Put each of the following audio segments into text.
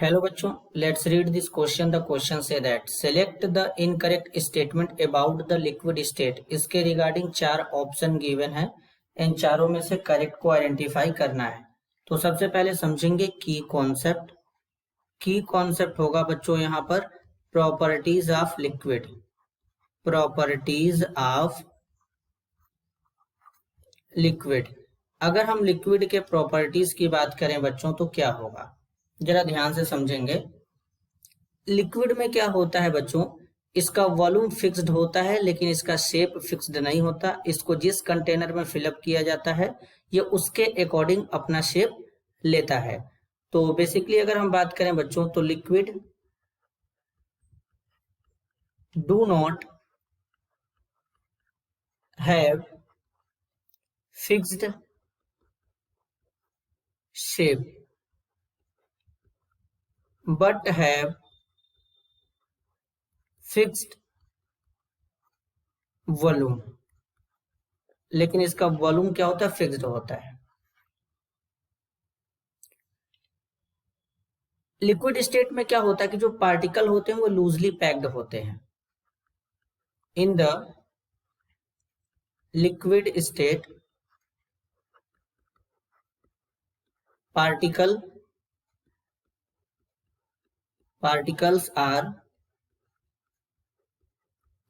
Hello बच्चों, let's read this question. The question say that select the incorrect statement about the liquid state. इसके regarding 4 option given है। इन चारों में से correct को आइडेंटिफाई करना है। तो सबसे पहले समझेंगे की कॉन्सेप्ट। की कॉन्सेप्ट होगा बच्चों यहाँ पर properties of liquid. Properties of liquid. अगर हम लिक्विड के प्रॉपर्टीज की बात करें बच्चों तो क्या होगा, जरा ध्यान से समझेंगे। लिक्विड में क्या होता है बच्चों, इसका वॉल्यूम फिक्स्ड होता है लेकिन इसका शेप फिक्स्ड नहीं होता। इसको जिस कंटेनर में फिलअप किया जाता है ये उसके अकॉर्डिंग अपना शेप लेता है। तो बेसिकली अगर हम बात करें बच्चों तो liquid do not have fixed shape but have fixed volume. लेकिन इसका वॉल्यूम क्या होता है, फिक्स्ड होता है। लिक्विड स्टेट में क्या होता है कि जो पार्टिकल होते हैं वो लूजली पैक्ड होते हैं। इन the liquid state particles are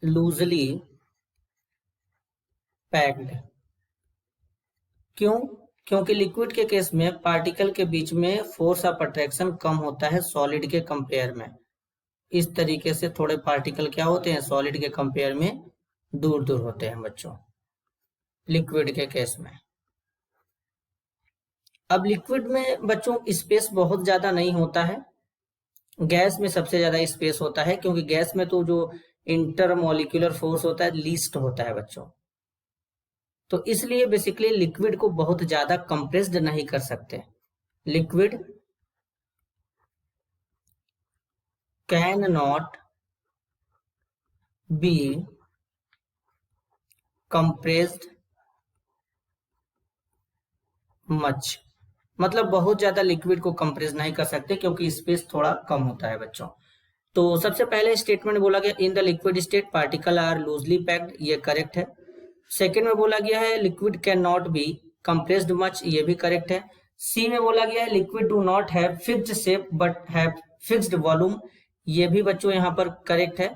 loosely packed। क्यों? क्योंकि लिक्विड के केस में पार्टिकल के बीच में फोर्स ऑफ अट्रैक्शन कम होता है सॉलिड के कंपेयर में। इस तरीके से थोड़े पार्टिकल क्या होते हैं, सॉलिड के कंपेयर में दूर दूर होते हैं बच्चों लिक्विड के केस में। अब लिक्विड में बच्चों स्पेस बहुत ज्यादा नहीं होता है, गैस में सबसे ज्यादा स्पेस होता है, क्योंकि गैस में तो जो इंटरमोलिक्यूलर फोर्स होता है लीस्ट होता है बच्चों। तो इसलिए बेसिकली लिक्विड को बहुत ज्यादा कंप्रेस्ड नहीं कर सकते। Liquid can not be compressed much, मतलब बहुत ज्यादा लिक्विड को कंप्रेस नहीं कर सकते क्योंकि स्पेस थोड़ा कम होता है बच्चों। तो सबसे पहले स्टेटमेंट बोला गया in the liquid state particle are loosely packed, ये करेक्ट है। सेकेंड में बोला गया है liquid can not be compressed much, ये भी करेक्ट है। सी में बोला गया है liquid do not have fixed shape but have fixed volume, ये भी बच्चों यहाँ पर करेक्ट है।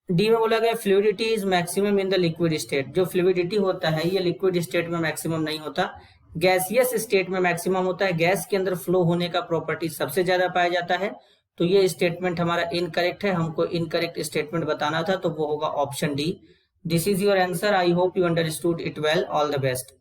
डी में बोला गया fluidity is maximum in the liquid state, जो फ्लूइडिटी होता है ये लिक्विड स्टेट में मैक्सिमम नहीं होता, गैसियस स्टेट में मैक्सिमम होता है। गैस के अंदर फ्लो होने का प्रॉपर्टी सबसे ज्यादा पाया जाता है। तो ये स्टेटमेंट हमारा इनकरेक्ट है, हमको इनकरेक्ट स्टेटमेंट बताना था तो वो होगा option D. This is your answer. I hope you understood it well. All the best.